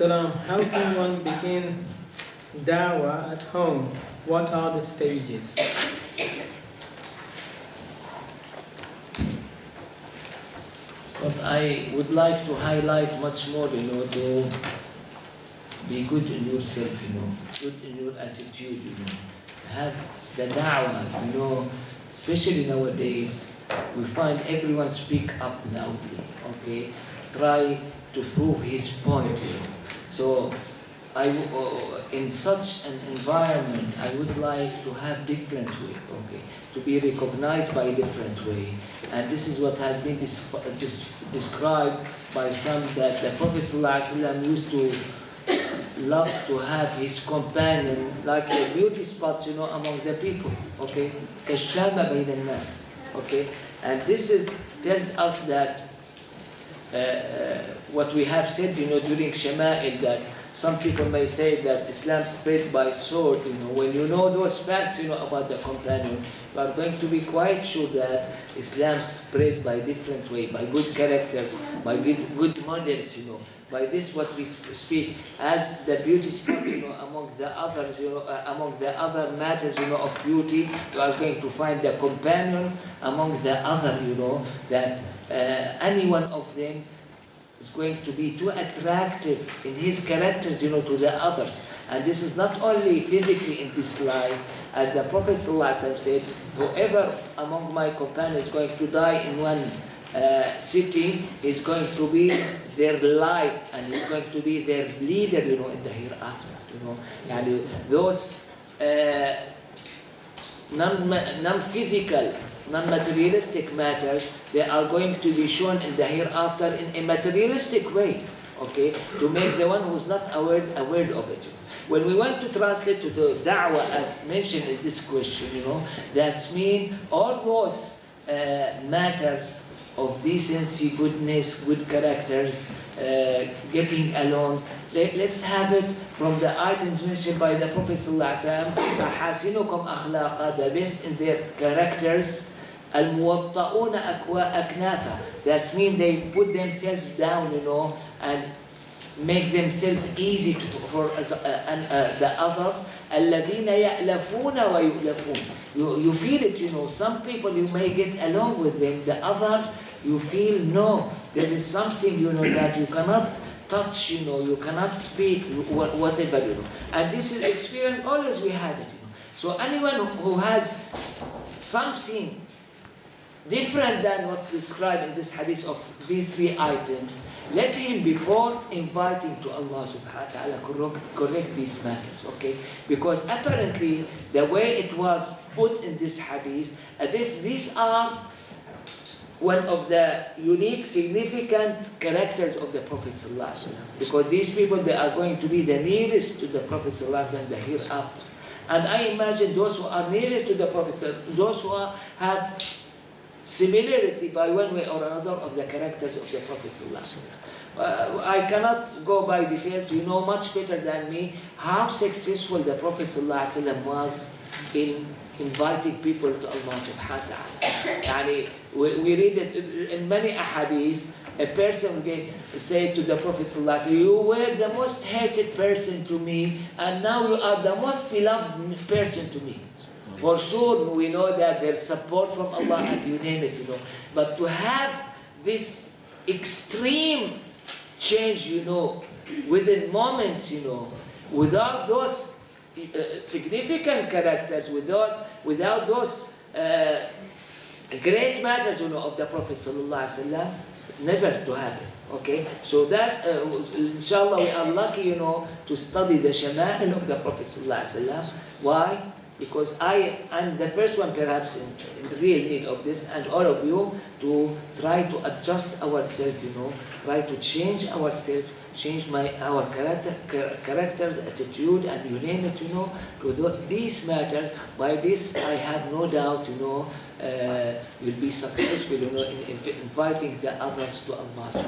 Salam, how can one begin Dawah at home? What are the stages? But I would like to highlight much more, to be good in yourself, good in your attitude, Have the da'wah, especially nowadays, we find everyone speak up loudly, okay? Try to prove his point, So, in such an environment, I would like to have different way, okay? To be recognized by a different way. And this is what has been described by some, that the Prophet ﷺ used to love to have his companion like a beauty spot, among the people, okay? كَالشَّامَ بَيْنَ النَّاسِ, okay? And this tells us that what we have said, during Shama'il, that some people may say that Islam spread by sword, when you know those facts, about the companion, you are going to be quite sure that Islam spread by different way, by good characters, by good models, By this what we speak as the beauty spot, among the others, among the other matters, of beauty, you are going to find the companion among the other, that any one of them is going to be too attractive in his characters, to the others. And this is not only physically in this life, as the Prophet ﷺ said, whoever among my companions is going to die in one city is going to be their light, and is going to be their leader, in the hereafter. Those non-physical, non-materialistic matters, they are going to be shown in the hereafter in a materialistic way, okay? To make the one who is not aware of it. When we want to translate to the da'wah, as mentioned in this question, that's mean all those matters of decency, goodness, good characters, getting along. Let's have it from the items mentioned by the Prophet ﷺ. أَحَاسِنُكُمْ أَخْلَاقًا, the best in their characters. الْمُوَطَّئُونَ أَكْنَافًا, that means they put themselves down, and make themselves easy for the others. الَّذِينَ يَأْلَفُونَ وَيُؤْلَفُونَ. You feel it, some people you may get along with them, the other you feel, no, there is something, that you cannot touch, you cannot speak, whatever, And this is experience, always we have it, So anyone who has something different than what described in this hadith of these three items, let him, before inviting to Allah subhanahu wa ta'ala, correct these matters, okay? Because apparently, the way it was put in this hadith, as if these are one of the unique, significant characters of the Prophet sallallahu alaihi wasallam. Because these people, they are going to be the nearest to the Prophet sallallahu alaihi wasallam the hereafter. And I imagine those who are nearest to the Prophet, those who have similarity by one way or another of the characters of the Prophet ﷺ. I cannot go by details. You know much better than me how successful the Prophet ﷺ was in inviting people to Allah subhanahu wa ta'ala. We read it in many ahadith. A person say to the Prophet ﷺ, you were the most hated person to me, and now you are the most beloved person to me. For sure, we know that there's support from Allah, and you name it, But to have this extreme change, within moments, without those significant characters, without those great matters, of the Prophet sallallahu alaihi wasallam, it's never to happen. Okay, so that inshallah we are lucky, to study the shama'il of the Prophet sallallahu alaihi wasallam. Why? Because I am the first one, perhaps, in real need of this, and all of you, to try to adjust ourselves, try to change ourselves, change our characters, attitude, and you name it, to these matters. By this, I have no doubt, will be successful, in inviting the others to Allah.